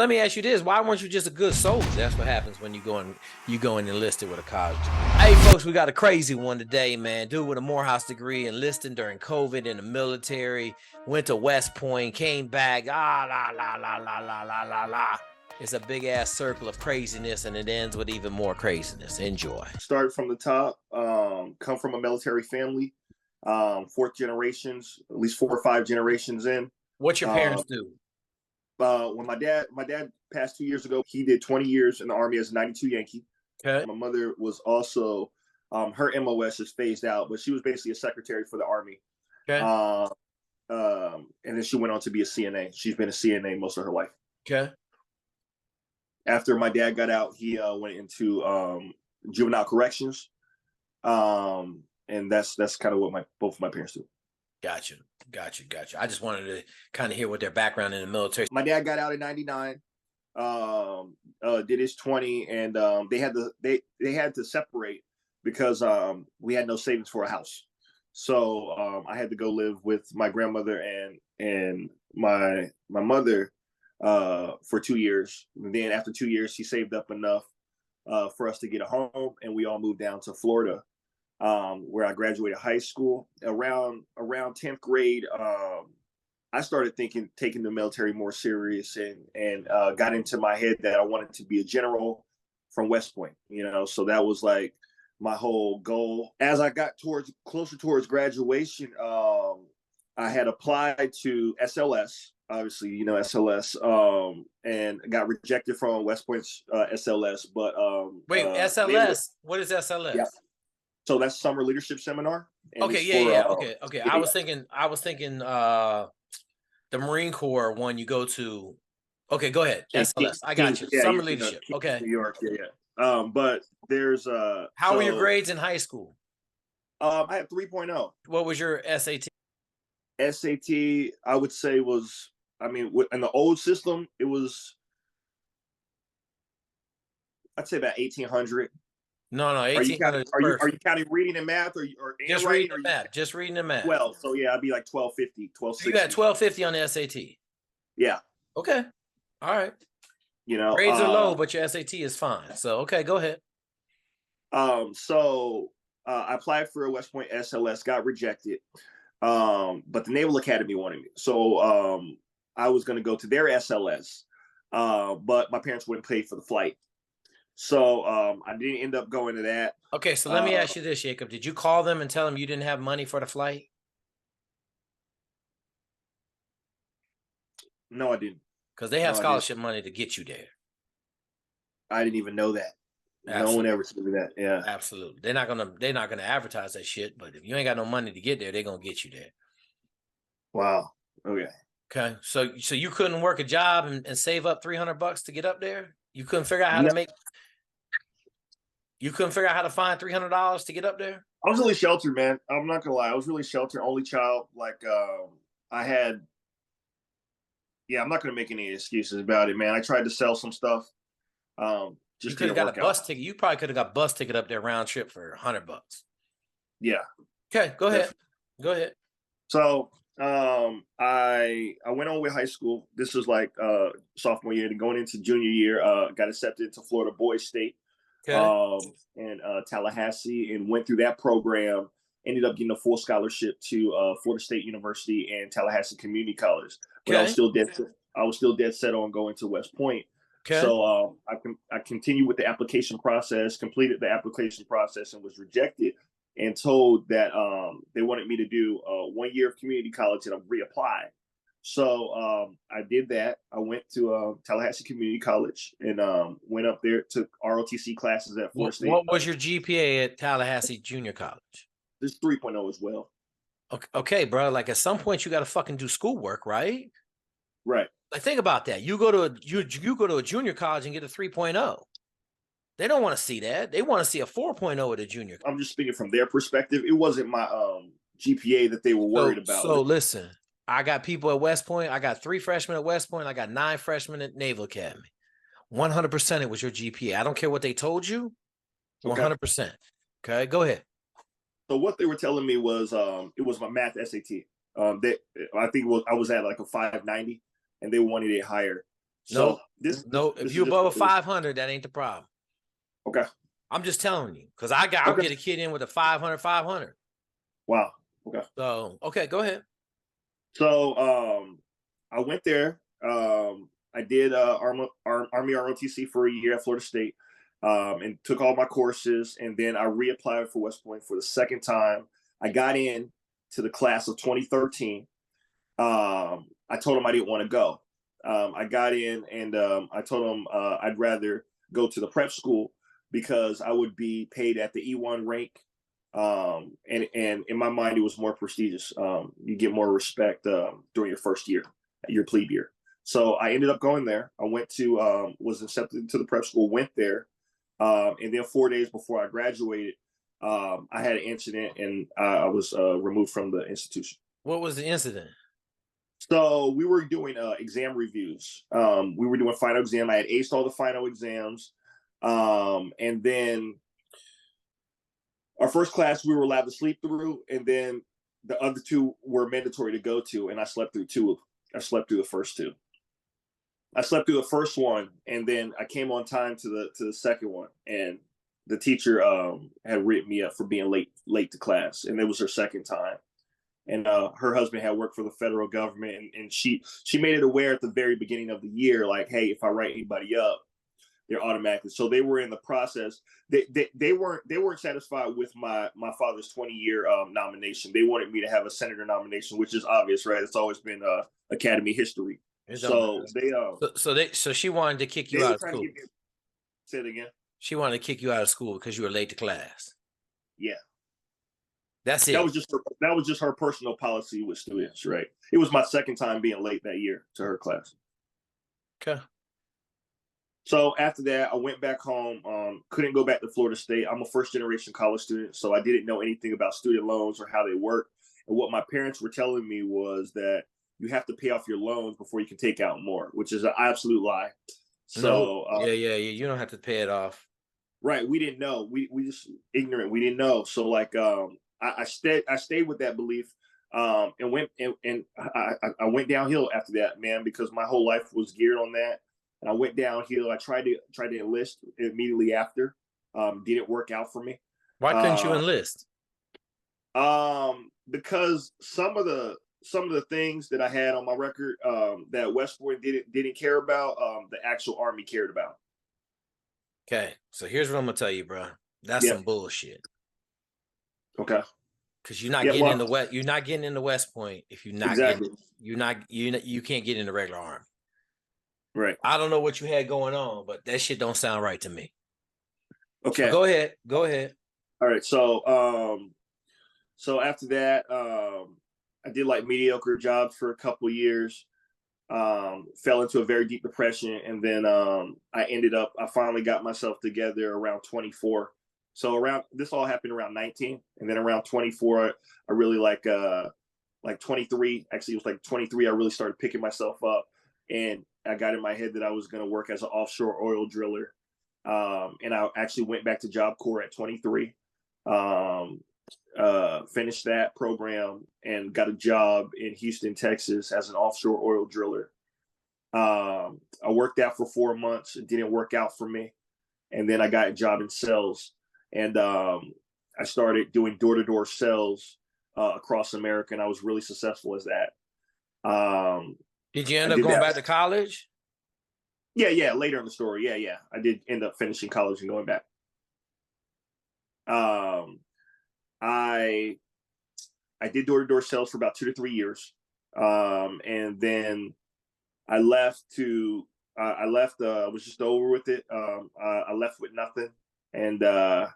Let me ask you this: why weren't you just a good soldier? That's what happens when you go and enlisted with a college degree. Hey, folks, we got a crazy one today, man. Dude with a Morehouse degree, enlisting during COVID in the military, went to West Point, came back. La la la la la la la la. It's a big ass circle of craziness, and it ends with even more craziness. Enjoy. Start from the top. Come from a military family. Fourth generations, at least 4 or 5 generations in. What your parents do? When my dad passed 2 years ago, he did 20 years in the Army as a 92 Yankee. Okay. My mother was also, her MOS is phased out, but she was basically a secretary for the Army. Okay. And then she went on to be a CNA. She's been a CNA most of her life. Okay. After my dad got out, he went into juvenile corrections. And that's kind of what both of my parents do. Gotcha. I just wanted to kind of hear what their background in the military. My dad got out in '99, did his 20, and they had to separate because we had no savings for a house. So I had to go live with my grandmother and my mother for 2 years. And then after 2 years, he saved up enough for us to get a home, and we all moved down to Florida. Where I graduated high school. Around 10th grade, I started taking the military more serious, and got into my head that I wanted to be a general from West Point. So that was like my whole goal. As I got closer towards graduation, I had applied to SLS. Obviously, SLS, and got rejected from West Point's SLS. But wait, SLS? What is SLS? Yeah. So that's Summer Leadership Seminar. Okay, yeah. Okay. I was thinking the Marine Corps one you go to. Okay, go ahead. SLS. I got you. Yeah, Summer Leadership. Okay. New York, yeah. But there's how were your grades in high school? I had 3.0. What was your SAT? SAT, I would say in the old system, it was, I'd say about 1,800. No, 1,800. Are you counting reading and math or just reading and math? Just reading and math. Well, so yeah, I'd be like 1,250, 1,260. You got 1,250 on the SAT. Yeah. Okay. All right. Grades are low, but your SAT is fine. So okay, go ahead. So I applied for a West Point SLS, got rejected. But the Naval Academy wanted me, so I was going to go to their SLS, but my parents wouldn't pay for the flight. So I didn't end up going to that. Okay, so let me ask you this, Jacob. Did you call them and tell them you didn't have money for the flight? No, I didn't. Because they have scholarship money to get you there. I didn't even know that. Absolutely. No one ever told me that. Yeah, absolutely. They're not gonna advertise that shit. But if you ain't got no money to get there, they're gonna get you there. Wow. Okay. So you couldn't work a job and save up $300 to get up there? You couldn't figure out how to make. You couldn't figure out how to find $300 to get up there? I was really sheltered, man. I'm not gonna lie. I was really sheltered, only child. Like I had. Yeah, I'm not gonna make any excuses about it, man. I tried to sell some stuff. You could have got a bus ticket. You probably could have got a bus ticket up there round trip for $100. Yeah. Okay, go ahead. Go ahead. So I went on with high school. This was like sophomore year, and going into junior year, got accepted into Florida Boys State. Okay. And Tallahassee, and went through that program. Ended up getting a full scholarship to Florida State University and Tallahassee Community College. But okay. I was still dead set on going to West Point. Okay. So I continued with the application process, completed the application process, and was rejected and told that they wanted me to do 1 year of community college and reapply. So I did that. I went to Tallahassee Community College and went up there, took ROTC classes at Florida State. What was your GPA at Tallahassee Junior College? This 3.0 as well. Okay, bro. Like at some point you got to fucking do schoolwork, right? Right. Like think about that. You go to a junior college and get a 3.0. They don't want to see that. They want to see a 4.0 at a junior college. I'm just speaking from their perspective. It wasn't my GPA that they were worried about. So listen, I got people at West Point. I got 3 freshmen at West Point. I got 9 freshmen at Naval Academy. 100% it was your GPA. I don't care what they told you. 100%. Okay, go ahead. So what they were telling me was it was my math SAT. I think I was at like a 590, and they wanted it higher. So no. If you're above a 500, that ain't the problem. Okay. I'm just telling you, because I'll get a kid in with a 500. Wow. Okay. So, okay, go ahead. So I went there. I did Army ROTC for a year at Florida State, and took all my courses, and then I reapplied for West Point for the second time. I got in to the class of 2013. I told them I didn't want to go. I got in, and I told them I'd rather go to the prep school because I would be paid at the E1 rank. And in my mind, it was more prestigious. You get more respect during your first year, your plebe year. So I ended up going there. I went to, was accepted to the prep school, went there. And then 4 days before I graduated, I had an incident, and I was removed from the institution. What was the incident? So we were doing exam reviews. We were doing final exam. I had aced all the final exams. And then our first class we were allowed to sleep through, and then the other two were mandatory to go to, and I slept through two. I slept through the first two. I slept through the first one, and then I came on time to the second one, and the teacher had written me up for being late to class, and it was her second time. And her husband had worked for the federal government, and she made it aware at the very beginning of the year, like, hey, if I write anybody up, they're automatically. So they were in the process. They weren't satisfied with my father's 20-year nomination. They wanted me to have a senator nomination, which is obvious, right? It's always been Academy history. So she wanted to kick you out of school. Say it again. She wanted to kick you out of school because you were late to class. Yeah. That's it. That was just her personal policy with students, right? It was my second time being late that year to her class. Okay. So after that, I went back home. Couldn't go back to Florida State. I'm a first-generation college student, so I didn't know anything about student loans or how they work. And what my parents were telling me was that you have to pay off your loans before you can take out more, which is an absolute lie. So yeah, you don't have to pay it off. Right. We didn't know. We just ignorant. We didn't know. So like I stayed with that belief, and I went downhill after that, man, because my whole life was geared on that. And I went downhill. I tried to enlist immediately after. Didn't work out for me. Why couldn't you enlist? Because some of the things that I had on my record that West Point didn't care about, the actual Army cared about. Okay, so here's what I'm gonna tell you, bro. That's some bullshit. Okay. Because you're not getting in the West. You're not getting into West Point if you're not exactly. You can't get in the regular Army. Right. I don't know what you had going on, but that shit don't sound right to me. Okay. So go ahead. All right. So after that, I did like mediocre jobs for a couple of years. Fell into a very deep depression, and then I finally got myself together around 24. So this all happened around 19, and then around 24, I really like 23. Actually, it was like 23. I really started picking myself up, and I got in my head that I was going to work as an offshore oil driller. And I actually went back to Job Corps at 23. Finished that program and got a job in Houston, Texas as an offshore oil driller. I worked out for 4 months. It didn't work out for me. And then I got a job in sales, and I started doing door-to-door sales across America, and I was really successful as that. Did you end up going back to college? Yeah, later in the story. Yeah. I did end up finishing college and going back. I did door-to-door sales for about 2 to 3 years. And then I left I was just over with it. I left with nothing. And I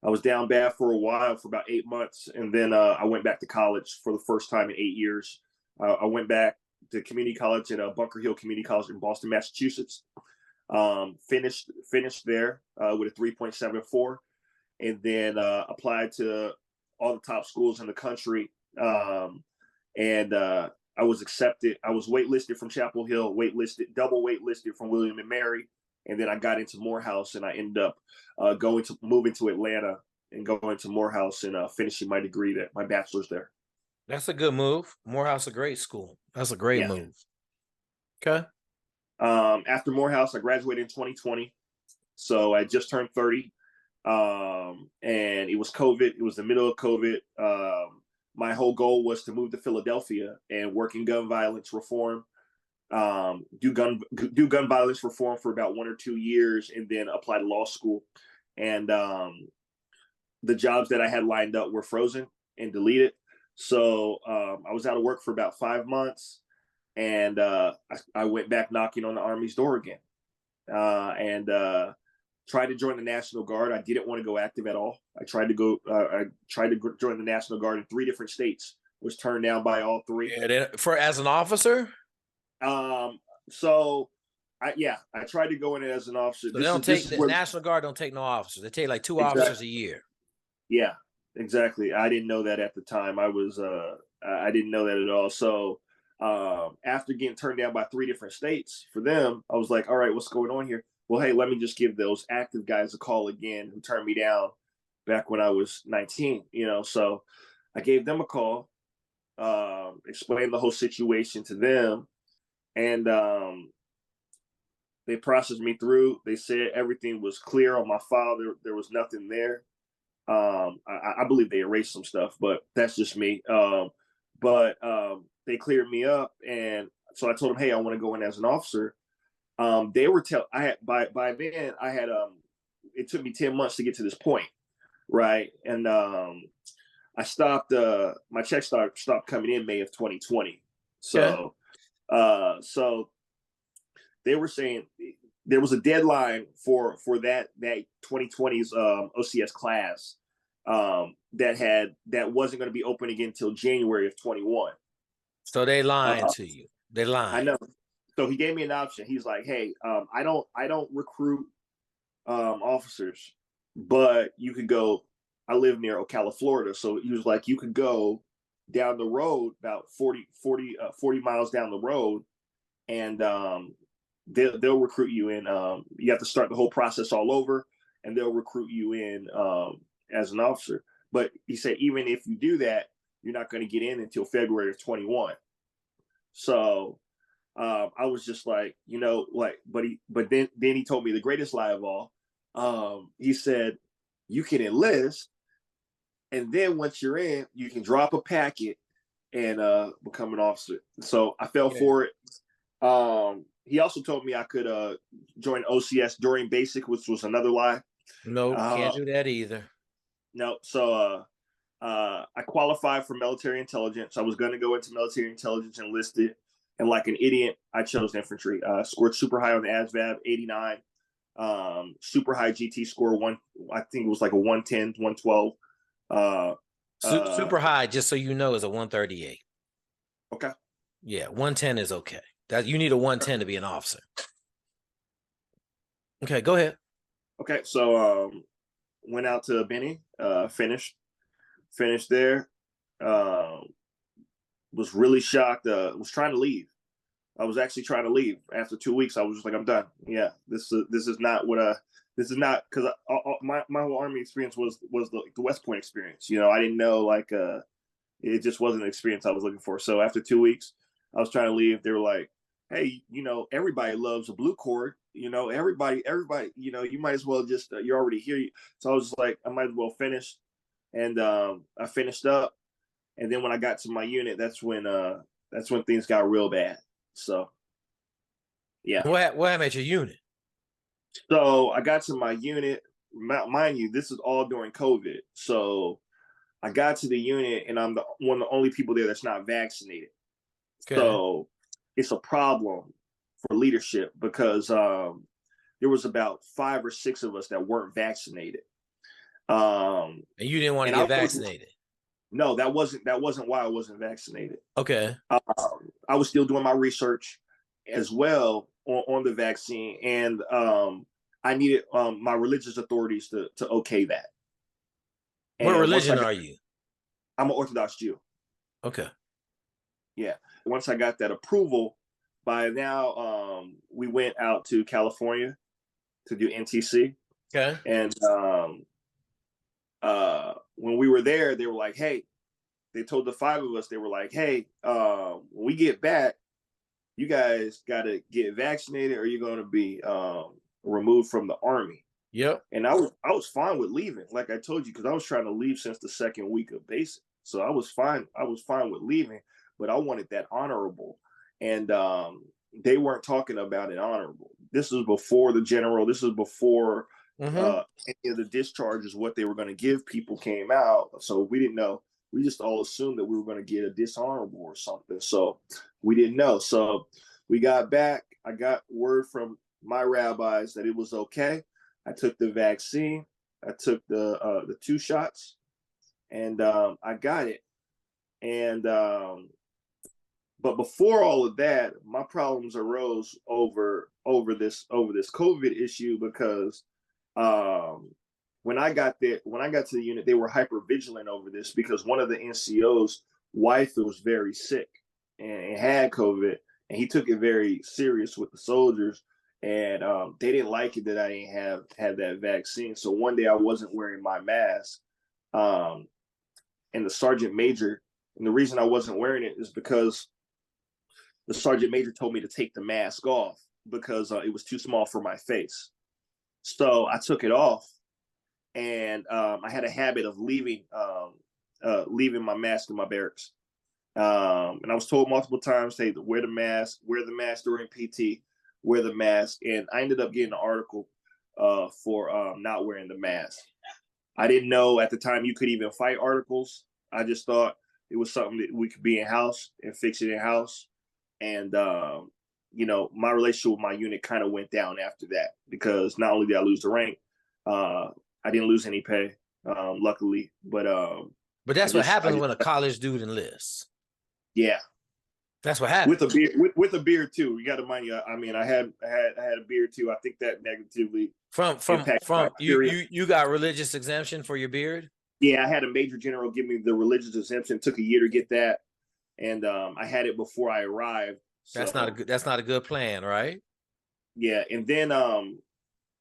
was down bad for a while, for about 8 months. And then I went back to college for the first time in 8 years. I went back to community college at Bunker Hill Community College in Boston, Massachusetts. Finished there with a 3.74. And then applied to all the top schools in the country. And I was accepted. I was waitlisted from Chapel Hill, double waitlisted from William and Mary. And then I got into Morehouse, and I ended up moving to Atlanta and going to Morehouse and finishing my degree there, my bachelor's there. That's a good move. Morehouse, a great school. That's a great move. Okay. After Morehouse, I graduated in 2020. So I just turned 30. And it was COVID. It was the middle of COVID. My whole goal was to move to Philadelphia and work in gun violence reform, do gun violence reform for about 1 or 2 years, and then apply to law school. And the jobs that I had lined up were frozen and deleted. So I was out of work for about 5 months, and I went back knocking on the Army's door again, and tried to join the National Guard. I didn't want to go active at all. I tried to join the National Guard in 3 different states. Was turned down by all 3. For as an officer. So I tried to go in as an officer. So the National Guard don't take no officers. They take like 2 officers a year. Yeah, exactly. I didn't know that at the time. I didn't know that at all. So after getting turned down by 3 different states for them, I was like, all right, what's going on here? Well, hey, let me just give those active guys a call again who turned me down back when I was 19, So I gave them a call, explained the whole situation to them, and they processed me through. They said everything was clear on my file. There was nothing there. I believe they erased some stuff, but that's just me. But they cleared me up, and so I told them, hey, I want to go in as an officer. They were I had by then I had it took me 10 months to get to this point, right? And I stopped my check stopped coming in May of 2020. So so they were saying there was a deadline for that 2020's OCS class that wasn't going to be open again until January of 21. So they lying to you. They lying. I know. So he gave me an option. He's like, hey, I don't recruit officers, but you could go. I live near Ocala, Florida. So he was like, you could go down the road about 40 miles down the road, and they'll recruit you in. You have to start the whole process all over, and they'll recruit you in as an officer. But he said, even if you do that, you're not going to get in until February of 21. So I was just like, but then he told me the greatest lie of all. He said, you can enlist, and then once you're in, you can drop a packet and become an officer. So I fell for it. He also told me I could join OCS during basic, which was another lie. No, can't do that either. No. So I qualified for military intelligence. I was going to go into military intelligence and enlisted. And like an idiot, I chose infantry. Scored super high on the ASVAB, 89. Super high GT score, I think it was like a 110, 112. Super high, just so you know, is a 138. Okay. Yeah, 110 is okay. That you need a 110 to be an officer. Okay, go ahead. Okay, so went out to Benny, finished there. Was really shocked. Was trying to leave. I was actually trying to leave after 2 weeks. I was just like, I'm done. Yeah, this is not because my whole Army experience was the West Point experience. I didn't know it just wasn't an experience I was looking for. So after 2 weeks, I was trying to leave. They were like, hey, everybody loves a blue cord. Everybody, you might as well just you're already here. So I was just like, I might as well finish, and I finished up. And then when I got to my unit, that's when things got real bad. So, yeah. What happened at your unit? So I got to my unit. Mind you, this is all during COVID. So I got to the unit, and I'm one of the only people there that's not vaccinated. Okay. So it's a problem for leadership because there was about 5 or 6 of us that weren't vaccinated. And you didn't want to get vaccinated. No, that wasn't why I wasn't vaccinated. Okay. I was still doing my research as well on the vaccine, and I needed my religious authorities to okay that. What religion are you? I'm an Orthodox Jew. Okay. Yeah. Once I got that approval, by now we went out to California to do NTC. Okay. And when we were there, they were like, hey, they told the 5 of us, they were like, hey, when we get back, you guys got to get vaccinated or you're going to be removed from the army. Yep. And I was fine with leaving, like I told you, because I was trying to leave since the second week of basic. So I was fine. I was fine with leaving, but I wanted that honorable. And they weren't talking about it honorable. This was before the general. This was before any of the discharges, what they were going to give people came out. So we didn't know. We just all assumed that we were going to get a dishonorable or something. So we didn't know. So we got back. I got word from my rabbis that it was okay. I took the vaccine. I took the 2 shots, and I got it. And but before all of that, my problems arose over this COVID issue because when I got to the unit, they were hyper vigilant over this because one of the NCO's wife was very sick and had COVID, and he took it very serious with the soldiers. And they didn't like it that I didn't have that vaccine. So one day I wasn't wearing my mask, and the sergeant major. And the reason I wasn't wearing it is because the sergeant major told me to take the mask off because it was too small for my face. So I took it off, and I had a habit of leaving my mask in my barracks. And I was told multiple times, hey, wear the mask during PT. Wear the mask, and I ended up getting an article for not wearing the mask. I didn't know at the time you could even fight articles. I just thought it was something that we could be in house and fix it in house. And my relationship with my unit kind of went down after that because not only did I lose the rank, I didn't lose any pay, luckily. But that's what happens when a college dude enlists. Yeah. That's what happened. With a beard too. You got to mind you. I mean, I had a beard too. I think that negatively from you got religious exemption for your beard. Yeah, I had a major general give me the religious exemption. It took a year to get that, and I had it before I arrived. So, that's not a good plan, right? Yeah, and then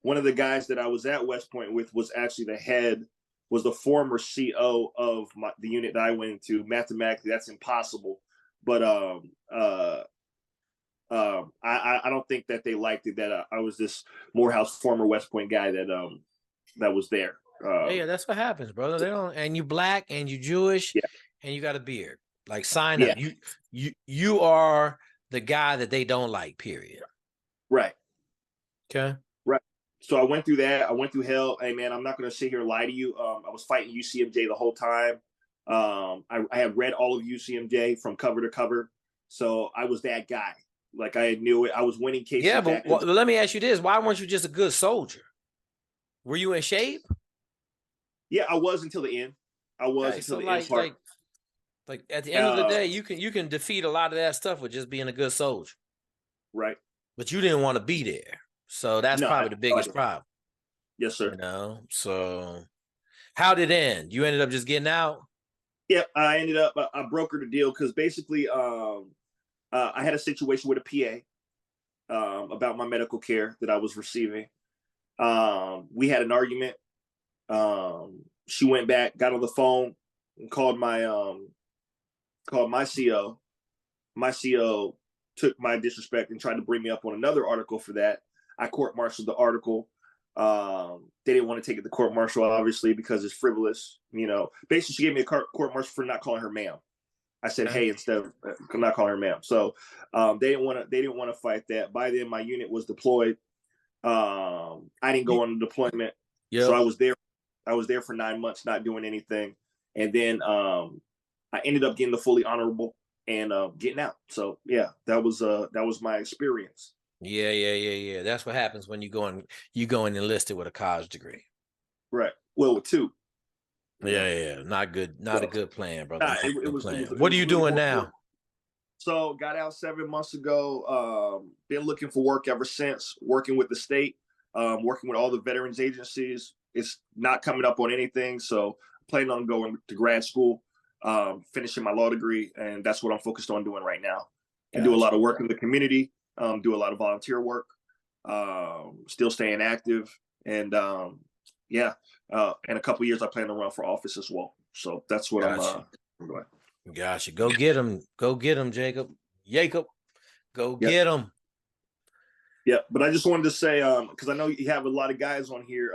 one of the guys that I was at West Point with was actually the former CO of the unit that I went into. Mathematically, that's impossible. But I don't think that they liked it that I was this Morehouse former West Point guy that was there. Yeah, that's what happens, brother. They don't, and you black and you Jewish, yeah. and you got a beard. Like sign up. You are the guy that they don't like. Period. Right. Okay. Right. So I went through that. I went through hell. Hey man, I'm not going to sit here and lie to you. I was fighting UCMJ the whole time. I had read all of UCMJ from cover to cover, so I was that guy. Like I knew it. I was winning cases. Yeah, but let me ask you this: why weren't you just a good soldier? Were you in shape? Yeah, I was until the end. I was until the end part. Like at the end of the day, you can defeat a lot of that stuff with just being a good soldier, right? But you didn't want to be there, so that's probably the biggest problem. Yes, sir. So how did it end? You ended up just getting out. Yeah, I ended up, I brokered a deal because basically I had a situation with a PA about my medical care that I was receiving. We had an argument. She went back, got on the phone, and called my CO. My CO took my disrespect and tried to bring me up on another article for that. I court-martialed the article. They didn't want to take it to court martial, obviously, because it's frivolous. Basically, she gave me a court martial for not calling her ma'am. I said, hey, instead of not calling her ma'am. So they didn't want to fight that. By then, my unit was deployed. I didn't go on the deployment, so I was there. I was there for 9 months, not doing anything, and then I ended up getting the fully honorable and getting out. So yeah, that was my experience. Yeah. That's what happens when you go and enlisted with a college degree. Right. Well, with 2. Yeah. Not good. Not a good plan, brother. What are you doing now? So got out 7 months ago. Been looking for work ever since. Working with the state, working with all the veterans agencies. It's not coming up on anything. So planning on going to grad school, finishing my law degree, and that's what I'm focused on doing right now. And do a lot of work in the community. Do a lot of volunteer work, still staying active, and in a couple of years I plan to run for office as well. So that's what I'm doing. Gotcha. Go get him, Jacob. Go Go Yep. get them. Yeah, but I just wanted to say, because I know you have a lot of guys on here.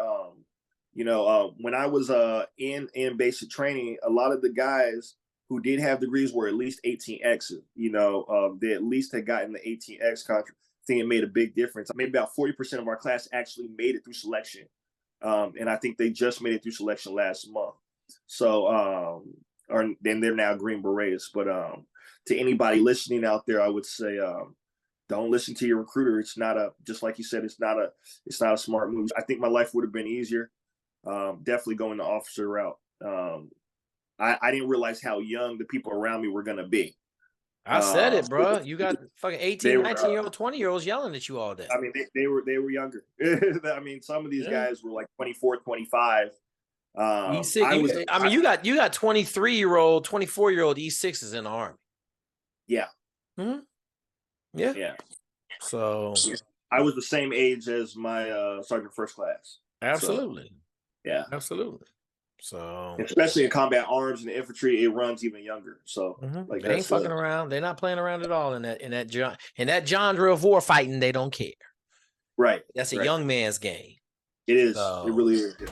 When I was in basic training, a lot of the guys who did have degrees were at least 18X. They at least had gotten the 18X contract. I think it made a big difference. Maybe about 40% of our class actually made it through selection, and I think they just made it through selection last month. So, then they're now Green Berets. But to anybody listening out there, I would say, don't listen to your recruiter. It's not just like you said, it's not a smart move. I think my life would have been easier. Definitely going the officer route. I didn't realize how young the people around me were going to be. I said it, bro. You got fucking 18, 19-year-old, 20-year-olds yelling at you all day. I mean, they were younger. I mean, some of these guys were like 24, 25. You got 23-year-old, 24-year-old E6s in the Army. Yeah. Mm-hmm. Yeah. Yeah. So I was the same age as my sergeant first class. Absolutely. So, yeah. Absolutely. So especially in combat arms and infantry, it runs even younger. So like they ain't fucking around. They're not playing around at all in that genre of war fighting. They don't care. Right. That's a young man's game. It is. It really is. Yeah.